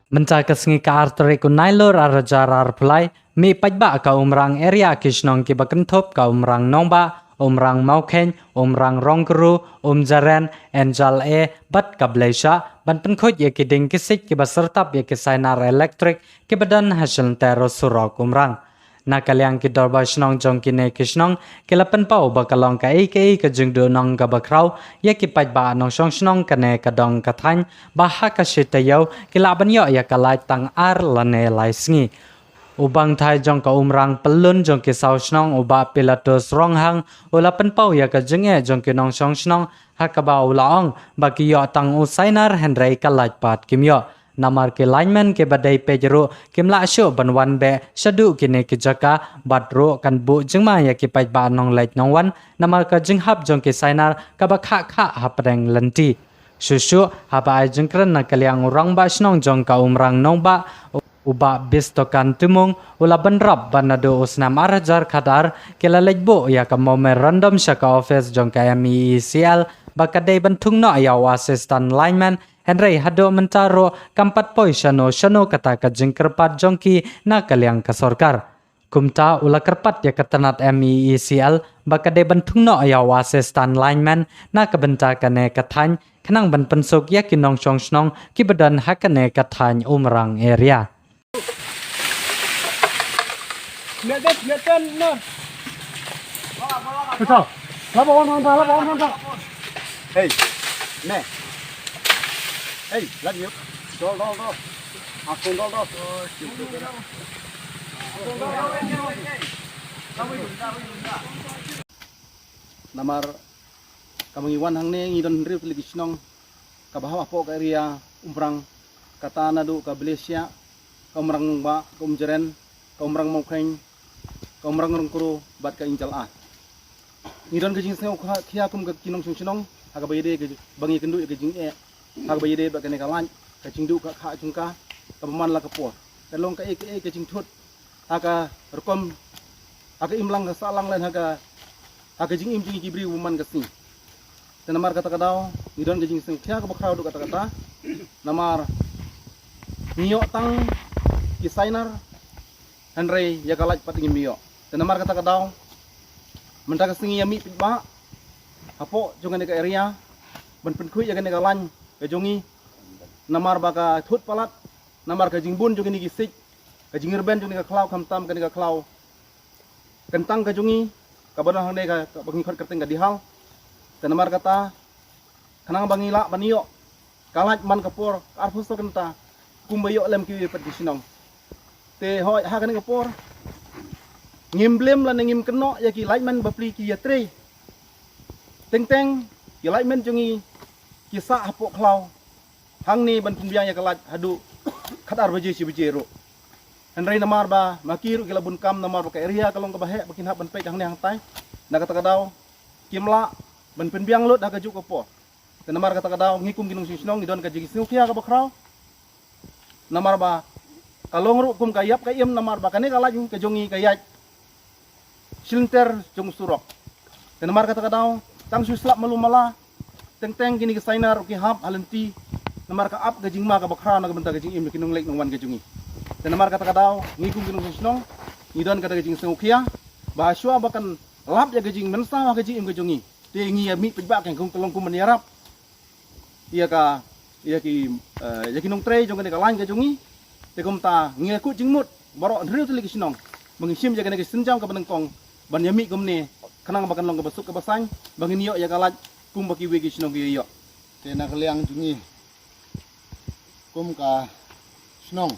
Mencak kesengi ka arteri ku nailor arajar arpulai mi pajba ka umrang area kisnong ki bakentop ka umrang nongba umrang mauken umrang rongkru umjaren enjal bat ka blesha ban penkhoj ye ki ding kisik ki basertap ye ki sainar elektrik ki badan hasil tero surok umrang na kalyang ki dorba snong jong ki ne kisnong ki lapen pau bakalong ka ei ka jingdu nong ka bakrau ye ki pajba nong song snong ka ne ka dong ka thany baha ka shitayaw ki laban yo ya ka lai tang ar lane lai sngi ubang thai jong ka umrang pelun jong ki sau snong uba pilatus ronghang ulapen pau ya ka jinge jong ki nong song snong hakaba ulaong baki yo tang usainar hendrai ka lai pat kimyo namar ke lineman ke badai pejero kimla syo banwan be shadu kine ki jaka badro kan bu jingma ya ki pai ba nong lait nong wan namar ka jinghap jong ki sainar ka ba kha hapreng lanti shushu haba ai jingkran na kalyang urang ba snong jong ka umrang nong ba uba bistokan tumung ula benrap banado usnam arajar khadar kela lejbo ya ka momer random shaka office jong ka MECL bakadai bentung no ya assistant lineman Henry hado mentaro kampat poi shano kata ka jingkerpat jongki na kalyang ka sorkar. Kumta ula kerpat ya ketenat MECL bakade bentung no ya assistant lineman na kabenta kane kathany kenang ban pensuk ya kinong song snong ki badan hakane kathany umrang area. Betul. Lapor. Hey, ne. Hey, lagi yuk. Dol. Aku dol. Namar kamangiwan hang ne ngidon riu lagi sinong kabahawa po ka area umrang kata nadu ka Malaysia ka umrang ba ka umjeren ka umrang mongkeng ka umrang rongkuru bat ka injal a ngidon ka jing seng khia kum ka kinong sinong aga bayede ke bangi kendu ke jing aga bayede ba kene kalan ka jingdu ka kha jungka ka man la ka por ka long ka ke jing thut aga rekom aga imlang ka salang len aga jing im jing kibri woman ka sing namar kata kadao ngidon ke jing seng khia ka bakrau du kata namar nio tang kisainar Henry ya kalaj patingin mio namar kata kadao mentaka singi yami pitba apo jongan ka area ban penkhui ya kan ka lan ka jongi namar baka thut palat namar ka jingbun jongi ni gisik ka jingirben jongi ka klau khamtam kan ka klau kentang ka jongi ka badang hang ka bangi khot kerteng ka dihal namar kata kanang bangila banio kalaj man kapor arfuso kenta kumbayo lem ki pat disinong te hoy ha kan ka por ngimblem la ngim keno ya ki lightman bapli ki yatre teng ki lightman jungi ki sa hapo klau hang ni ban pumbiang ya kalaj hadu khatar baje si bejero henry namar ba makiru ki labun kam namar ka area kalong ka bahe bakin hab ban pe hang ni hang tai na kata kadao kimla ban pumbiang lot ha ka juk ko namar kata kadao ngikum ginung sinong idon ka jigi sinukya ka bakrao namar ba kalong ru kum kayap kayem namar ba kane kalaj ka jongi kayat Silinter jong surok. Dan namar kata kadao tang suslap malumala teng kini ke sainar ki hap halenti namar ka ap gajing ma ka bakra na benta gajing im kinung lek nongwan gajungi. Dan namar kata kadao ngikum kinung snong ngidon kata gajing sengukia bahaswa bakan lap ya gajing mensa gajing im gajungi. Te ngi ya mi pejbak yang kung telong kum meniarap. Iya ki ya kinung tre jong ka lain gajungi. Te kum ta ngi ku jingmut barok riu tuli kisnong. Mengisim jaga negi senjam ka benengkong ban yami kumne kanang bakan long ka basuk ka basang bangin yo ya kalat kum baki wegi sinong ki yo te na kaliang jungi kum ka snong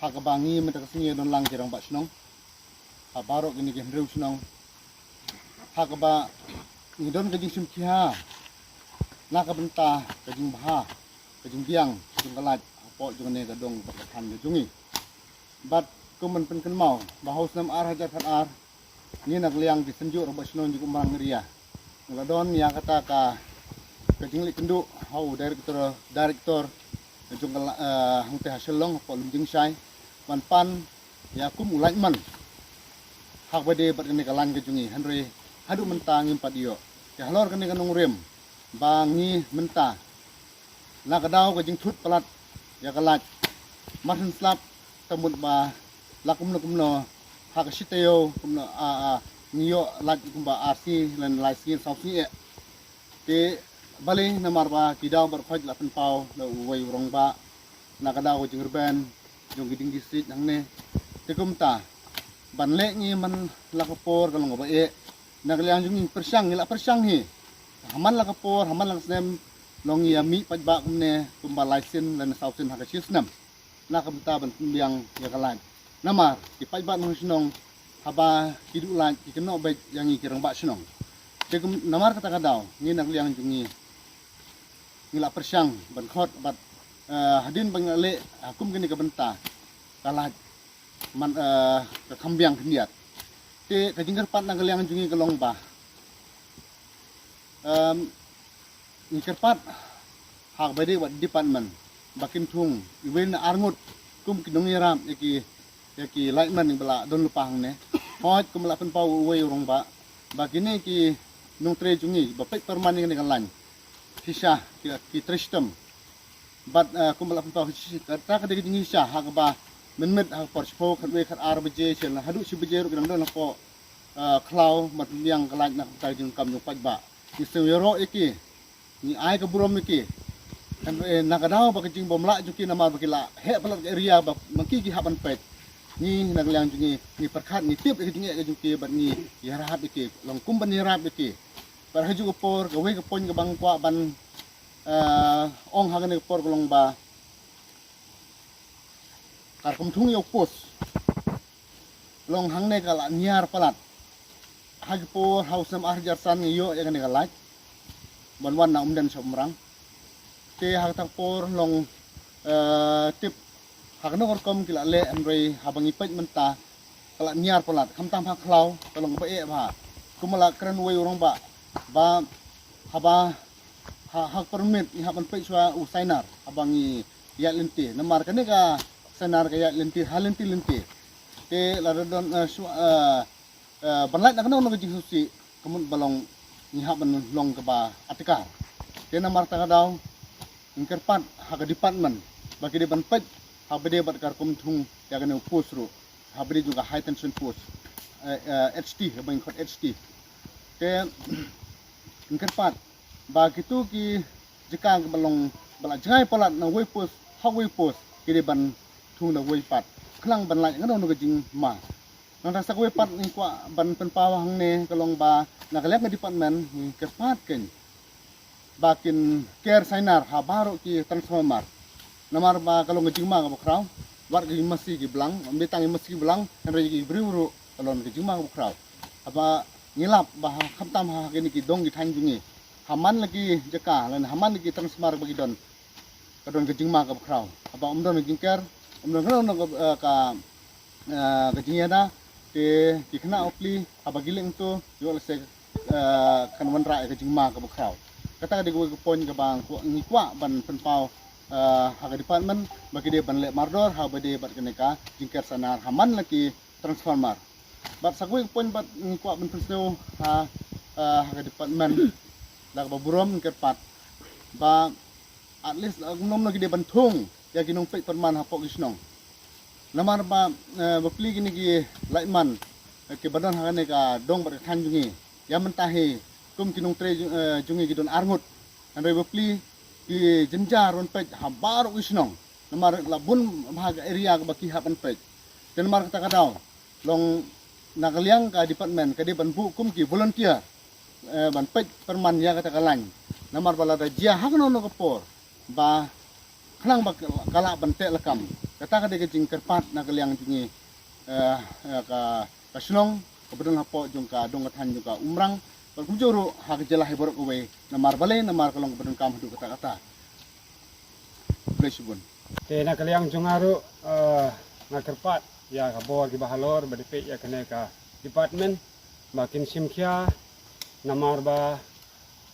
ha ka bangi meta ka singi don lang jerong ba snong ha barok ini ke hendru snong ha ka ba ni don ka jing sim kia na ka benta ka jing baha ka jing biang jing kalat apo jung ne ka dong ka kan jungi bat kuman penken mau bahos nam ar hajar kan ar ni nak liang di senjuk robot snon di kumang ria ngadon ya kata ka kejingli kendu hau director jung hang teh hasilong polum jing sai pan ya kum ulai man hak bade bat kene kalan kejungi henry hadu mentang impat yo ya halor kene kanung rem bangi menta na kadau kejing thut palat ya kalat martin slap tamut ba lakum no hakashitayo kumno niyo lat kumba RC lan laisin sausi ke bali namar ba kidaw bar khoj lapan pau la uwai urong ba nakadaw jingurban jong giding district nangne te kumta banle ni man lakapor kalong ba nagaliang jung persyang ila persyang hi haman lakapor haman lang snem long yami pajba kumne kumba laisin lan sausin hakasisnam nakamta ban biang ya kalan namar ki pajba nong sinong haba hidulan ki keno baik yang ikirang ba sinong tegum namar kata kadaw ni nagliang jungi ngila persyang ban khot bat hadin bangale hukum gini ka benta kalah man ka kambiang keniat te kajingker pat nagliang jungi kalong ba ngikir pat hak bade wat department bakin tung iwen arngut kum kinong iram yaki lightman bala don lupang ne hot kum la pen pau we urong ba bakine ki nung tre jungi ba pek permanen dengan lan sisa ki tristem bat kum la pen pau ta ka de jungi sha hak ba menmet hak porchpo khat we khat arbje sel hadu si beje ru kedang don po klau mat yang kalaj nak ta jung kam nyupat ba ki sewero iki ni ai ka burom iki kan nakadaw ba kajing bomla juki nama bakila he palat area ba mangki ki haban pet ni naglang jungi ni perkhat ni tip ke jungi ke juki bat ni yarahap iki long kumban ni rap iki par haju ko por gawe ke pon ke bang kwa ban ong hagan ke por kolong ba kar kum thung yok pos long hang ne kala niar palat haju por hausam arjar san yo ya kan kalaj ban wan na umdan somrang te hak tak por long tip hak no kom kila le amrei habang ipet menta kala niar polat kham tam hak klau kalong ba e ba kumala kran we urong ba haba hak permit ni haban pe swa usainar habang i ya lenti namar kane ka sanar ka ya lenti halenti te la don banlat nak no no jing susi kemun balong ni haban long ka ba atikar te namar ta daw ingker pat hak department bagi de ban pet habede bat kar kum thung ya gane post ro habede juga high tension post HT habang khot HT te ingker pat ba gitu ki jika balong bala jangai palat na way post hak way post ki de ban thung na way pat khlang ban lai ngano no jing ma nang rasa way pat ni kwa ban pen pawang ne kalong ba nakalek na department ingker pat ken bakin care sainar habaro ki transformer namar ba kalau ngejing ma ka kraw war ki masi ki blang betang masi ki blang en re ki briuru kalau ngejing ma ka kraw apa ngilap ba khamtam ha kini ki dong ki thanjungi haman lagi jeka lan haman lagi transformer bagi don kadon ngejing ma ka kraw apa umdon ngejing care umdon ka ngejing ada ke ki kena opli apa giling tu yo se kan wan ra ngejing ma ka kraw kata di gue pon ke bang ni kwa ban penpau hak department bagi dia ban le mardor ha bade bat keneka jingker sanar haman lagi transformer bat sagwe pon bat ni kwa ban penseu hak department dak ba burom ke pat ba at least nom lagi dia ban thung ya ginong pe perman ha pok gisnong lamar ba bapli gini ki laitman ke badan ha keneka dong bat thanjungi ya mentahi kum kinong tre jungi gidon arngut andai bapli ki jenjar ron pej habar wisnong namar labun bahag area ka baki hapan pej dan mar kata kadaw long nakaliang ka department ka di ban bu kum ki volunteer ban pej perman ya kata kalan namar bala da jia hakno no kapor ba khlang ba kala ban te lakam kata ka de jing kerpat nakaliang jungi ka kaslong kebetulan hapo jung ka dong kathan jung ka umrang kalau juru hak jelah heborok kowe namar bale namar kalong bedon kam hidup kata-kata presibun te na kaliang jungaru ngakerpat ya kabor ki bahalor badipe ya kene ka department makin simkia namar ba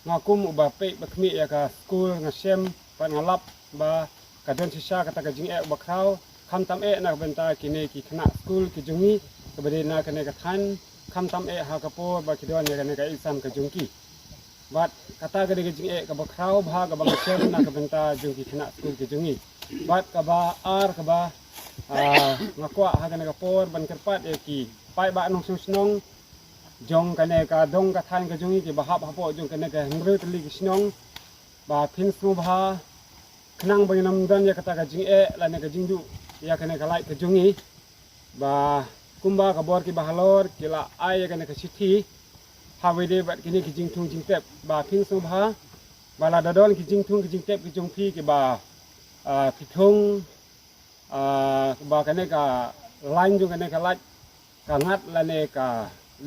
ngakum uba pe bakmi ya ka school ngasem pat ngalap ba kadon sisa kata ka jing ba kraw kham tam na benta kini ki khana school ki jungi kabade na kene ka than kham tam ha kapor ba kidon ya kene ka exam ka jungki bat kata ka de jing ka ba kraw bha ka bang sem na ka benta jungki khana school ki jungi bat ka ba ar ka ba ngakwa hagan ka por ban kerpat ki pai ba nong susnong jong kane ka dong ka than ka jungi ki bahap hapo jong kane ka ngru tli ki snong ba phin su bha khnang ba nam dan ya kata ka jing la ne ka jing du ya kane ka lai ka jungi ba kumba ka bor ki bahalor kila ai ya kane ka sithi hawede bat kini ki jing tung jing tep ba phin su bha ba la dadon ki jing tung ki jing tep ki jung phi ki ba ki thung ba kane ka lain jong kane ka lai ka ngat la ne ka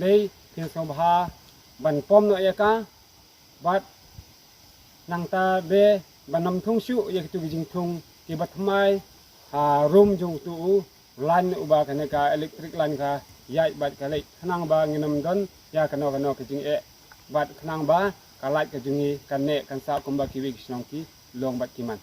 lei phin su bha ban pom no ya ka bat nang ta be banam thung shu ya tu jing thung ki bat mai room jung tu lan uba kane ka electric lan ka yai bat ka lei khnang ba nginam don ya kano ka jing bat khnang ba ka lai ka jungi kan ne kan sa kumba ki wi snong ki long bat ki man